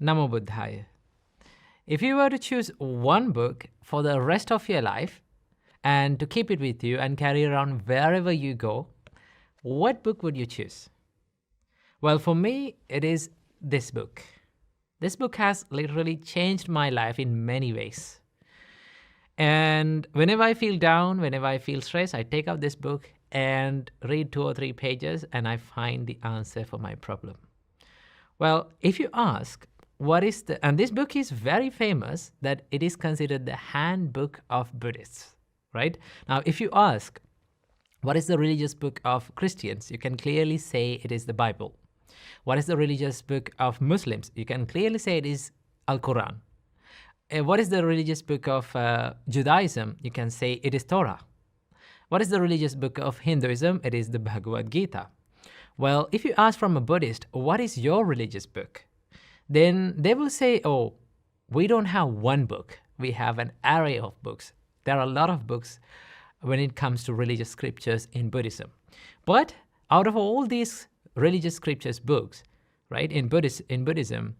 Namo Buddhaya. If you were to choose one book for the rest of your life and to keep it with you and carry around wherever you go, what book would you choose? Well, for me, it is this book. This book has literally changed my life in many ways. And whenever I feel down, whenever I feel stressed, I take out this book and read 2 or 3 pages and I find the answer for my problem. Well, if you ask, and this book is very famous that it is considered the handbook of Buddhists, right? Now, if you ask, what is the religious book of Christians? You can clearly say it is the Bible. What is the religious book of Muslims? You can clearly say it is Al-Quran. What is the religious book of Judaism? You can say it is Torah. What is the religious book of Hinduism? It is the Bhagavad Gita. Well, if you ask from a Buddhist, what is your religious book? Then they will say, oh, we don't have one book. We have an array of books. There are a lot of books when it comes to religious scriptures in Buddhism. But out of all these religious scriptures books, right, in Buddhism,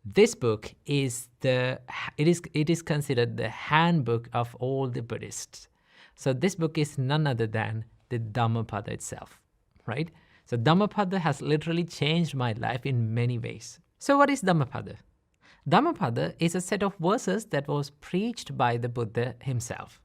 this book is it is considered the handbook of all the Buddhists. So this book is none other than the Dhammapada itself, right? So Dhammapada has literally changed my life in many ways. So what is Dhammapada? Dhammapada is a set of verses that was preached by the Buddha himself.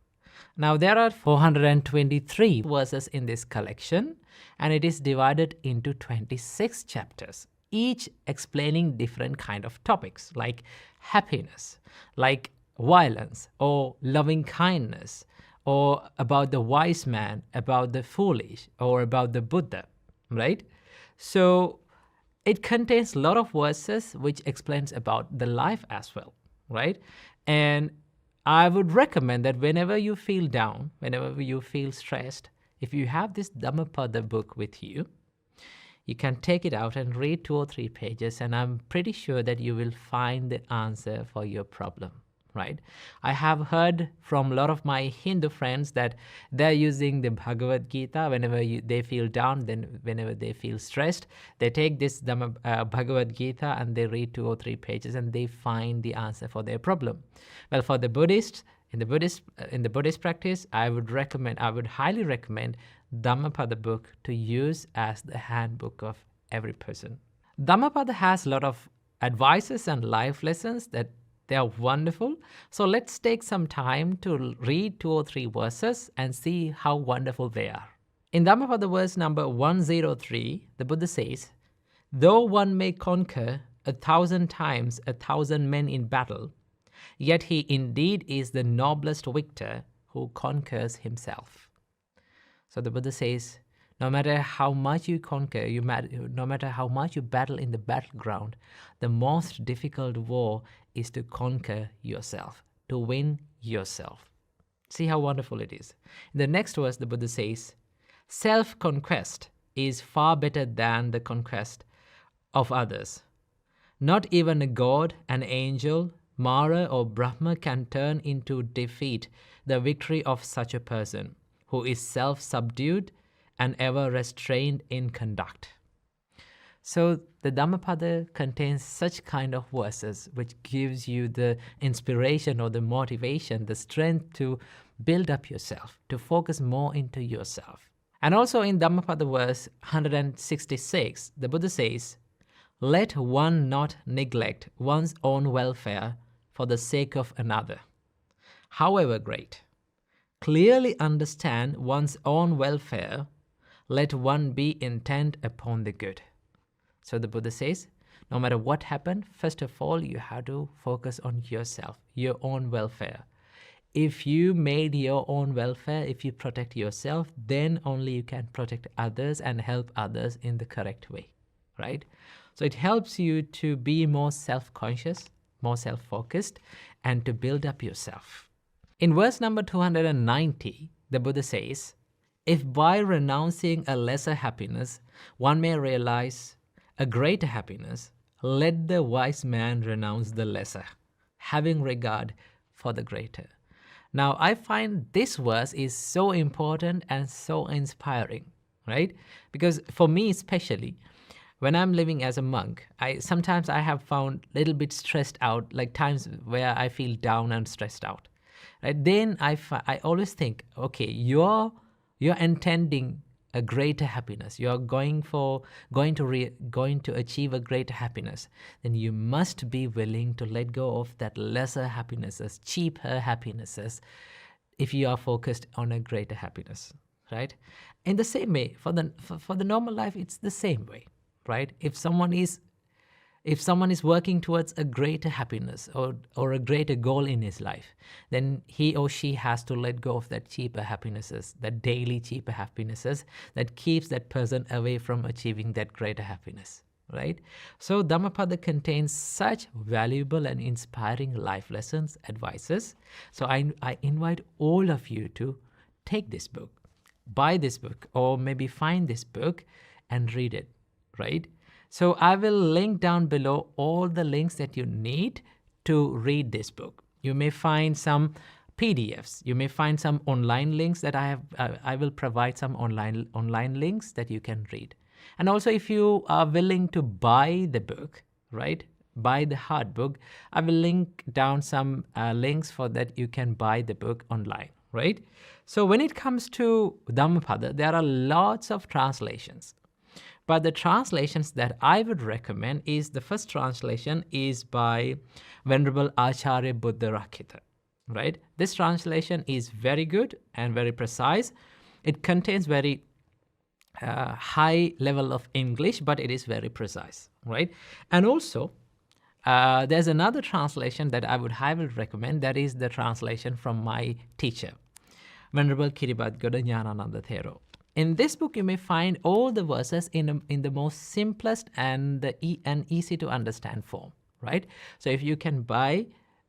Now there are 423 verses in this collection, and it is divided into 26 chapters, each explaining different kind of topics like happiness, like violence, or loving kindness, or about the wise man, about the foolish, or about the Buddha, right? So it contains a lot of verses which explains about the life as well, right? And I would recommend that whenever you feel down, whenever you feel stressed, if you have this Dhammapada book with you, you can take it out and read 2 or 3 pages, and I'm pretty sure that you will find the answer for your problem, right? I have heard from a lot of my Hindu friends that they're using the Bhagavad Gita whenever they feel down, then whenever they feel stressed, they take this Bhagavad Gita and they read 2 or 3 pages and they find the answer for their problem. Well, for the Buddhists, in the Buddhist practice, I would highly recommend Dhammapada book to use as the handbook of every person. Dhammapada has a lot of advices and life lessons that they are wonderful. So let's take some time to read 2 or 3 verses and see how wonderful they are. In Dhammapada verse number 103, the Buddha says, though one may conquer 1,000 times 1,000 men in battle, yet he indeed is the noblest victor who conquers himself. So the Buddha says, no matter how much you conquer, no matter how much you battle in the battleground, the most difficult war is to conquer yourself, to win yourself. See how wonderful it is. In the next verse, the Buddha says, self-conquest is far better than the conquest of others. Not even a god, an angel, Mara or Brahma can turn into defeat the victory of such a person who is self-subdued and ever restrained in conduct. So the Dhammapada contains such kind of verses which gives you the inspiration or the motivation, the strength to build up yourself, to focus more into yourself. And also in Dhammapada verse 166, the Buddha says, let one not neglect one's own welfare for the sake of another, however great. Clearly understand one's own welfare, let one be intent upon the good. So the Buddha says, no matter what happened, first of all, you have to focus on yourself, your own welfare. If you made your own welfare, if you protect yourself, then only you can protect others and help others in the correct way, right? So it helps you to be more self-conscious, more self-focused, and to build up yourself. In verse number 290, the Buddha says, if by renouncing a lesser happiness, one may realize a greater happiness, let the wise man renounce the lesser, having regard for the greater. Now, I find this verse is so important and so inspiring, right? Because for me especially, when I'm living as a monk, sometimes I have found a little bit stressed out, like times where I feel down and stressed out. Right? Then I always think, okay, you're intending a greater happiness. You are going to achieve a greater happiness. Then you must be willing to let go of that lesser happinesses, cheaper happinesses, if you are focused on a greater happiness, right? In the same way, for the normal life, it's the same way, right? If someone is working towards a greater happiness or a greater goal in his life, then he or she has to let go of that cheaper happinesses, that daily cheaper happinesses that keeps that person away from achieving that greater happiness, right? So Dhammapada contains such valuable and inspiring life lessons, advices. So I invite all of you to take this book, buy this book, or maybe find this book and read it, right? So I will link down below all the links that you need to read this book. You may find some PDFs. You may find some online links that I will provide some online links that you can read. And also, if you are willing to buy the book, right, buy the hard book, I will link down some links for that you can buy the book online, right? So when it comes to Dhammapada, there are lots of translations. But the translations that I would recommend is, the first translation is by Venerable Acharya Buddha Rakkhita, right? This translation is very good and very precise. It contains very high level of English, but it is very precise, right? And also, there's another translation that I would highly recommend. That is the translation from my teacher, Venerable Kiribati Jnanananda Thero. In this book, you may find all the verses in the most simplest and easy to understand form, right? So if you can buy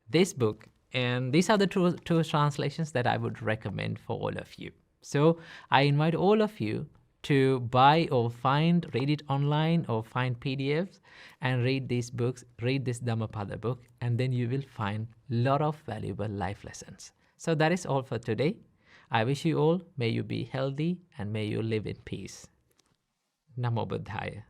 this book, and these are the two translations that I would recommend for all of you. So I invite all of you to buy or read it online or find PDFs and read these books, read this Dhammapada book, and then you will find a lot of valuable life lessons. So that is all for today. I wish you all, may you be healthy and may you live in peace. Namo Buddhaya.